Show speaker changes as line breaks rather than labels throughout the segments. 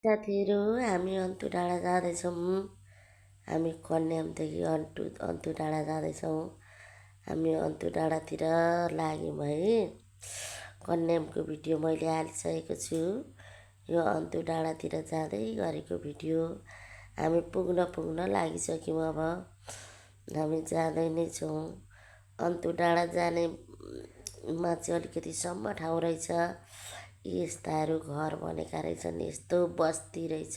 साथीहरू हामी अन्तु डाँडा जाँदैछौँ। हामी कन्यामदेखि अन्तु डाँडा जाँदैछौँ। हामी अन्तु डाँडातिर लाग्यौँ है। कन्यामको भिडियो मैले हालिसकेको छु। यो अन्तु डाँडातिर जाँदै गरेको भिडियो। हामी पुग्न लागिसक्यौँ अब। हामी जाँदै नै छौँ। अन्तु डाँडा जानेमा चाहिँ अलिकति सम्म ठाउँ रहेछ। यस्ताहरू घर बनेका रहेछन्, यस्तो बस्ती रहेछ।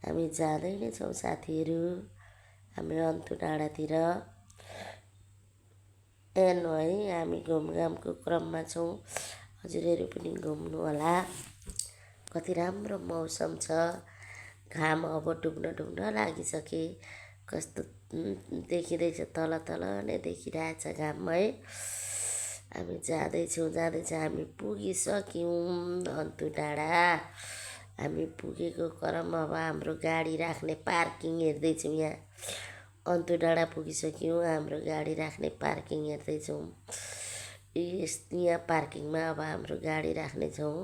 हामी जाँदै नै छौँ साथीहरू। हामी अन्तु डाँडातिर हेर्नु है, हामी घुमघामको क्रममा छौँ। हजुरहरू पनि घुम्नु होला। कति राम्रो मौसम छ। घाम अब डुब्न लागिसके कस्तो देखिँदैछ, तल तल नै देखिरहेछ घाम है। हामी जाँदैछौँ हामी पुगिसक्यौँ अन्तु डाँडा। हामी पुगेको क्रम अब हाम्रो गाडी राख्ने पार्किङ हेर्दैछौँ यहाँ। अन्तु डाँडा पुगिसक्यौँ, हाम्रो गाडी राख्ने पार्किङ हेर्दैछौँ। यहाँ पार्किङमा अब हाम्रो गाडी राख्नेछौँ।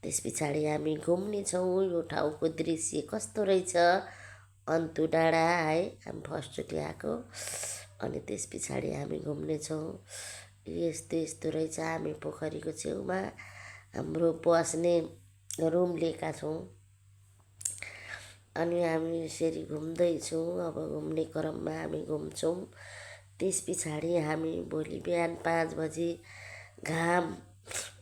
त्यस पछाडि हामी घुम्नेछौँ। यो ठाउँको दृश्य कस्तो रहेछ अन्तु डाँडा है। हामी फर्स्टचोटि आएको अनि त्यस पछाडि हामी घुम्नेछौँ। यस्तो यस्तो रहेछ। हामी पोखरीको छेउमा हाम्रो बस्ने रुम लिएका छौँ अनि हामी यसरी घुम्दैछौँ। अब घुम्ने क्रममा हामी घुम्छौँ। त्यस पछाडि हामी भोलि बिहान 5 बजी घाम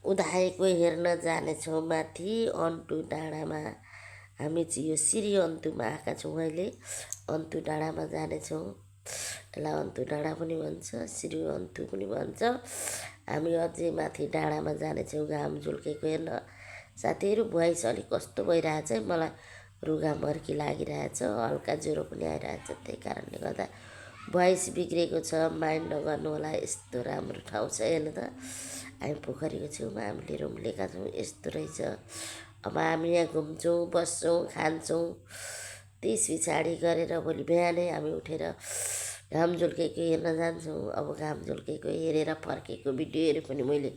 उदाएको हेर्न जानेछौँ माथि अन्तु डाँडामा। हामी चाहिँ यो श्री अन्तुमा आएका छौँ अहिले। अन्तु डाँडामा जानेछौँ। यसलाई अन्तु डाँडा पनि भन्छ, श्री अन्तु पनि भन्छ। हामी अझै माथि डाँडामा जानेछौँ घाम झुल्केको हेर्न। साथीहरू भोइस अलिक कस्तो भइरहेछ है, मलाई रुगा मर्की लागिरहेछ, हल्का ज्वरो पनि आइरहेछ। त्यही कारणले गर्दा भोइस बिग्रेको छ, माइन्ड नगर्नु होला। यस्तो राम्रो ठाउँ छ हेर्नु त। हामी पोखरीको छेउमा हामीले रुम लिएका छौँ। यस्तो रहेछ। अब हामी यहाँ घुम्छौँ, बस्छौँ, खान्छौँ। त्यस पछाडि गरेर भोलि बिहानै हामी उठेर घाम झुल्केको हेर्न जान्छौँ। अब घाम झुल्केको हेरेर फर्केको भिडियोहरू पनि मैले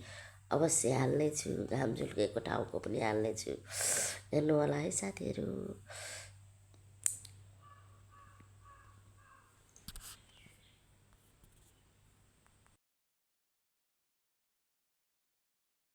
अवश्य हाल्नेछु। घाम झुल्केको ठाउँको पनि हाल्नेछु। हेर्नु होला है साथीहरू।